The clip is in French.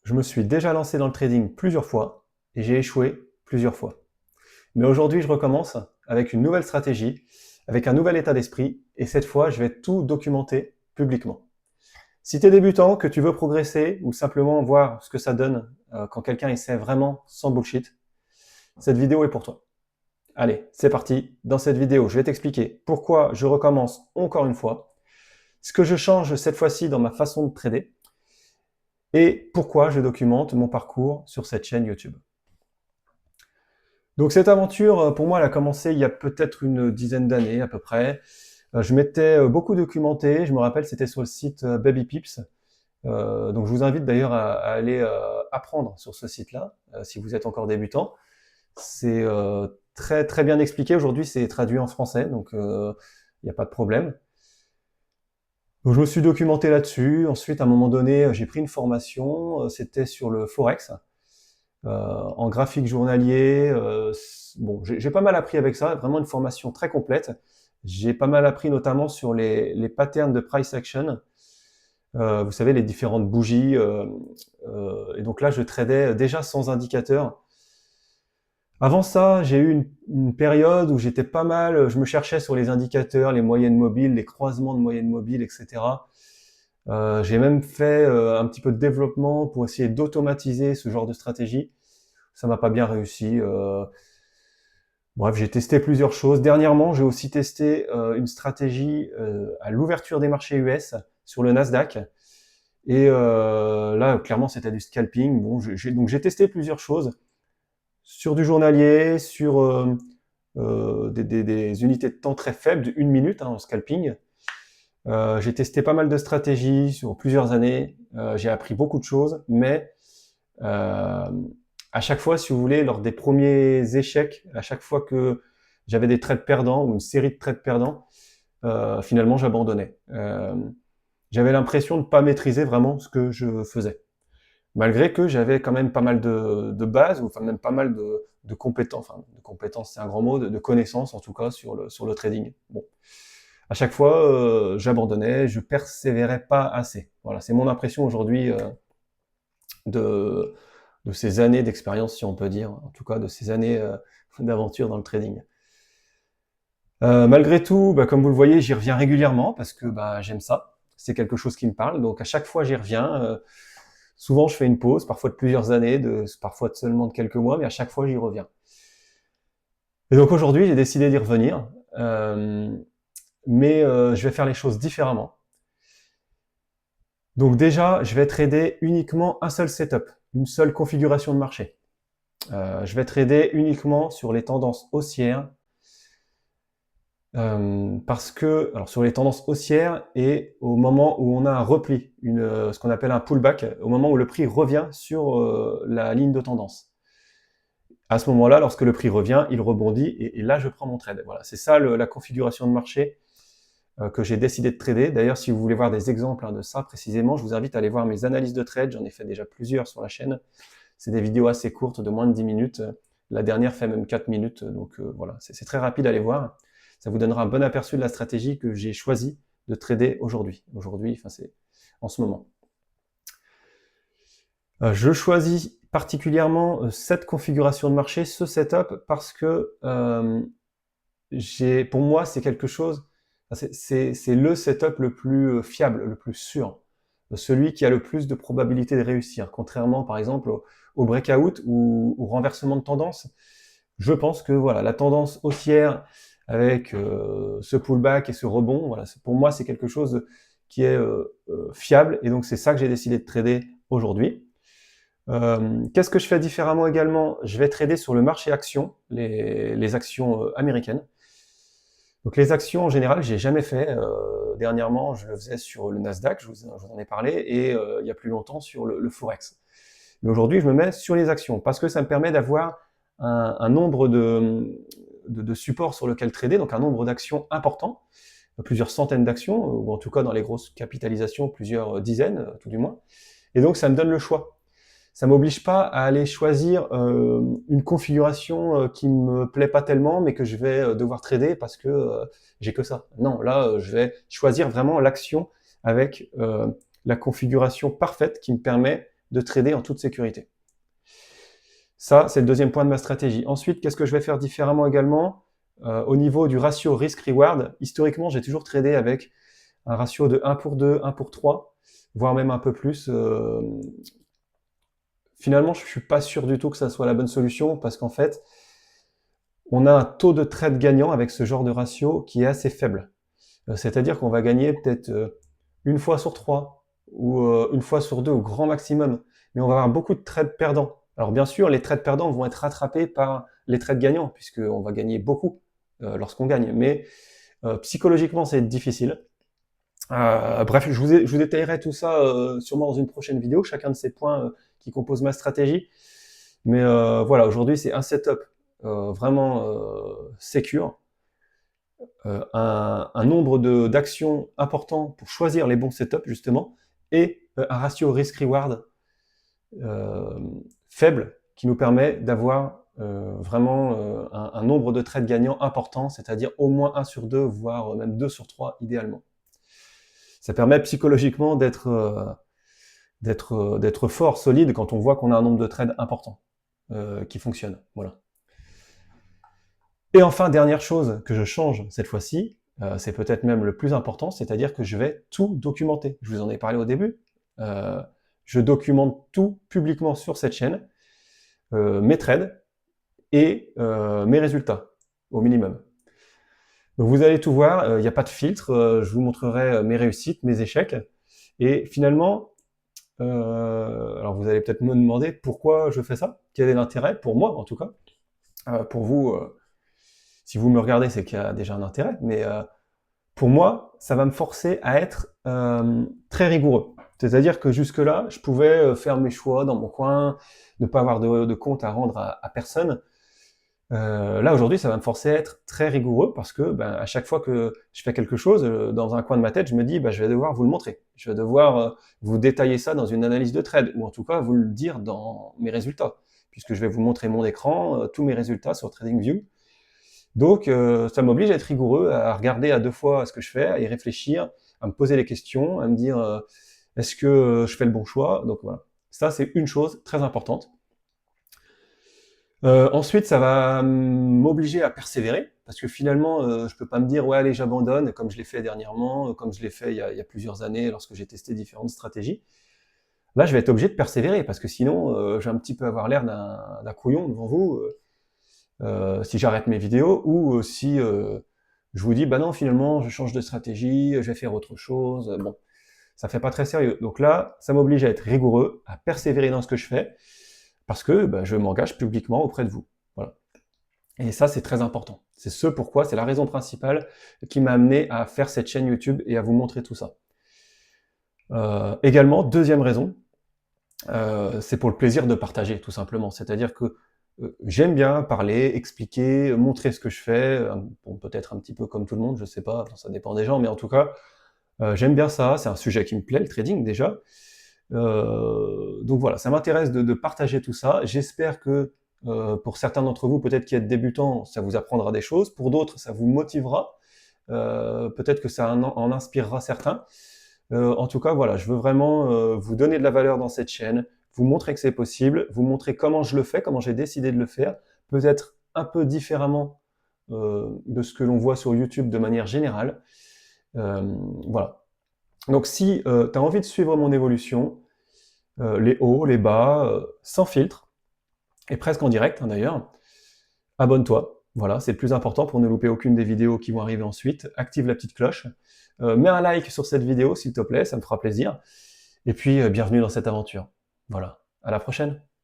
Je me suis déjà lancé dans le trading plusieurs fois et j'ai échoué plusieurs fois. Mais aujourd'hui, je recommence avec une nouvelle stratégie, avec un nouvel état d'esprit et cette fois, je vais tout documenter publiquement. Si tu es débutant, que tu veux progresser ou simplement voir ce que ça donne quand quelqu'un essaie vraiment sans bullshit, cette vidéo est pour toi. Allez, c'est parti. Dans cette vidéo, je vais t'expliquer pourquoi je recommence encore une fois, ce que je change cette fois-ci dans ma façon de trader et pourquoi je documente mon parcours sur cette chaîne YouTube. Donc cette aventure, pour moi, elle a commencé il y a peut-être une dizaine d'années à peu près. Je m'étais beaucoup documenté, je me rappelle, c'était sur le site Baby Pips. Donc je vous invite d'ailleurs à aller apprendre sur ce site-là, si vous êtes encore débutant. C'est très très bien expliqué. Aujourd'hui, c'est traduit en français, donc il n'y a pas de problème. Donc je me suis documenté là-dessus. Ensuite, à un moment donné, j'ai pris une formation. C'était sur le Forex. En graphique journalier. Bon, j'ai pas mal appris avec ça, vraiment une formation très complète. J'ai pas mal appris notamment sur les patterns de price action. Vous savez, les différentes bougies. Et donc là, je tradais déjà sans indicateur. Avant ça, j'ai eu une période où j'étais pas mal, je me cherchais sur les indicateurs, les moyennes mobiles, les croisements de moyennes mobiles, etc. J'ai même fait un petit peu de développement pour essayer d'automatiser ce genre de stratégie. Ça m'a pas bien réussi. Bref, j'ai testé plusieurs choses. Dernièrement, j'ai aussi testé une stratégie à l'ouverture des marchés US sur le Nasdaq. Et là, clairement, c'était du scalping. Bon, donc j'ai testé plusieurs choses sur du journalier, sur des unités de temps très faibles, de 1 minute en scalping. J'ai testé pas mal de stratégies sur plusieurs années. J'ai appris beaucoup de choses, mais euh, à chaque fois, si vous voulez, lors des premiers échecs, à chaque fois que j'avais des trades perdants ou une série de trades perdants, finalement, j'abandonnais. J'avais l'impression de ne pas maîtriser vraiment ce que je faisais. Malgré que j'avais quand même pas mal de bases, ou enfin même pas mal de compétences, enfin de compétences c'est un grand mot, de connaissances en tout cas sur le trading. Bon, à chaque fois, j'abandonnais, je persévérais pas assez. Voilà, c'est mon impression aujourd'hui de, de ces années d'expérience, si on peut dire, en tout cas de ces années d'aventure dans le trading. Malgré tout, bah, comme vous le voyez, j'y reviens régulièrement parce que bah, j'aime ça. C'est quelque chose qui me parle. Donc à chaque fois, j'y reviens. Souvent, je fais une pause, parfois de plusieurs années, parfois de seulement de quelques mois, mais à chaque fois, j'y reviens. Et donc aujourd'hui, j'ai décidé d'y revenir. Mais je vais faire les choses différemment. Donc déjà, je vais trader uniquement un seul setup, une seule configuration de marché. Je vais trader uniquement sur les tendances haussières parce que, alors sur les tendances haussières et au moment où on a un repli, ce qu'on appelle un pullback, au moment où le prix revient sur la ligne de tendance. À ce moment-là, lorsque le prix revient, il rebondit et là je prends mon trade. Voilà, c'est ça la configuration de marché que j'ai décidé de trader. D'ailleurs, si vous voulez voir des exemples de ça précisément, je vous invite à aller voir mes analyses de trade. J'en ai fait déjà plusieurs sur la chaîne. C'est des vidéos assez courtes, de moins de 10 minutes. La dernière fait même 4 minutes, donc voilà, c'est très rapide à aller voir. Ça vous donnera un bon aperçu de la stratégie que j'ai choisi de trader aujourd'hui. Aujourd'hui, enfin c'est en ce moment. Je choisis particulièrement cette configuration de marché, ce setup, parce que pour moi, c'est quelque chose, c'est le setup le plus fiable, le plus sûr, celui qui a le plus de probabilité de réussir, contrairement par exemple au breakout ou au renversement de tendance. Je pense que voilà, la tendance haussière avec ce pullback et ce rebond, voilà, pour moi c'est quelque chose qui est fiable et donc c'est ça que j'ai décidé de trader aujourd'hui. Qu'est-ce que je fais différemment également? Je vais trader sur le marché actions, les actions américaines. Donc les actions en général, j'ai jamais fait. Dernièrement, je le faisais sur le Nasdaq, je vous en ai parlé, et il y a plus longtemps sur le Forex. Mais aujourd'hui, je me mets sur les actions parce que ça me permet d'avoir un nombre de supports sur lequel trader, donc un nombre d'actions important, plusieurs centaines d'actions, ou en tout cas dans les grosses capitalisations, plusieurs dizaines, tout du moins. Et donc ça me donne le choix. Ça m'oblige pas à aller choisir une configuration qui me plaît pas tellement, mais que je vais devoir trader parce que j'ai que ça. Non, là, je vais choisir vraiment l'action avec la configuration parfaite qui me permet de trader en toute sécurité. Ça, c'est le deuxième point de ma stratégie. Ensuite, qu'est-ce que je vais faire différemment également? Au niveau du ratio risk-reward, historiquement, j'ai toujours tradé avec un ratio de 1 pour 2, 1 pour 3, voire même un peu plus. Finalement, je ne suis pas sûr du tout que ça soit la bonne solution parce qu'en fait, on a un taux de trade gagnant avec ce genre de ratio qui est assez faible. C'est-à-dire qu'on va gagner peut-être une fois sur 3 ou une fois sur 2 au grand maximum, mais on va avoir beaucoup de trades perdants. Alors bien sûr, les trades perdants vont être rattrapés par les trades gagnants, puisqu'on va gagner beaucoup lorsqu'on gagne, mais psychologiquement, c'est difficile. Bref, je vous détaillerai tout ça sûrement dans une prochaine vidéo, chacun de ces points qui composent ma stratégie. Mais voilà, aujourd'hui, c'est un setup vraiment secure, un nombre d'actions important pour choisir les bons setups, justement, et un ratio risk-reward faible qui nous permet d'avoir vraiment un nombre de trades gagnants important, c'est-à-dire au moins 1 sur 2, voire même 2 sur 3 idéalement. Ça permet psychologiquement d'être fort, solide, quand on voit qu'on a un nombre de trades important qui fonctionne. Voilà. Et enfin, dernière chose que je change cette fois-ci, c'est peut-être même le plus important, c'est-à-dire que je vais tout documenter. Je vous en ai parlé au début. Je documente tout publiquement sur cette chaîne, mes trades et mes résultats, au minimum. Donc vous allez tout voir, il n'y a pas de filtre, je vous montrerai mes réussites, mes échecs, et finalement, alors vous allez peut-être me demander pourquoi je fais ça, quel est l'intérêt, pour moi en tout cas, pour vous, si vous me regardez, c'est qu'il y a déjà un intérêt, mais pour moi, ça va me forcer à être très rigoureux. C'est-à-dire que jusque-là, je pouvais faire mes choix dans mon coin, ne pas avoir de compte à rendre à personne. Là, aujourd'hui, ça va me forcer à être très rigoureux parce que à chaque fois que je fais quelque chose, dans un coin de ma tête, je me dis je vais devoir vous le montrer. Je vais devoir vous détailler ça dans une analyse de trade, ou en tout cas vous le dire dans mes résultats, puisque je vais vous montrer mon écran, tous mes résultats sur TradingView. Donc, ça m'oblige à être rigoureux, à regarder à 2 fois ce que je fais, à y réfléchir, à me poser des questions, à me dire est-ce que je fais le bon choix? Donc voilà. Ça, c'est une chose très importante. Ensuite, ça va m'obliger à persévérer, parce que finalement, je peux pas me dire ouais allez j'abandonne, comme je l'ai fait dernièrement, comme je l'ai fait il y a plusieurs années lorsque j'ai testé différentes stratégies. Là, je vais être obligé de persévérer, parce que sinon, je vais un petit peu avoir l'air d'un couillon devant vous. Si j'arrête mes vidéos, ou si je vous dis non finalement je change de stratégie, je vais faire autre chose, bon, ça fait pas très sérieux. Donc là, ça m'oblige à être rigoureux, à persévérer dans ce que je fais, parce que je m'engage publiquement auprès de vous. Voilà. Et ça, c'est très important. C'est c'est la raison principale qui m'a amené à faire cette chaîne YouTube et à vous montrer tout ça. Également, deuxième raison, c'est pour le plaisir de partager, tout simplement. C'est-à-dire que j'aime bien parler, expliquer, montrer ce que je fais, bon, peut-être un petit peu comme tout le monde, je sais pas, ça dépend des gens, mais en tout cas, j'aime bien ça, c'est un sujet qui me plaît, le trading déjà. Donc voilà, ça m'intéresse de partager tout ça. J'espère que pour certains d'entre vous, peut-être qui êtes débutants, ça vous apprendra des choses, pour d'autres, ça vous motivera, peut-être que ça en inspirera certains. En tout cas, voilà, je veux vraiment vous donner de la valeur dans cette chaîne, vous montrer que c'est possible, vous montrer comment je le fais, comment j'ai décidé de le faire, peut-être un peu différemment de ce que l'on voit sur YouTube de manière générale. Voilà. Donc si tu as envie de suivre mon évolution, les hauts, les bas, sans filtre, et presque en direct d'ailleurs, abonne-toi. Voilà, c'est le plus important pour ne louper aucune des vidéos qui vont arriver ensuite. Active la petite cloche. Mets un like sur cette vidéo, s'il te plaît, ça me fera plaisir. Et puis, bienvenue dans cette aventure. Voilà, à la prochaine.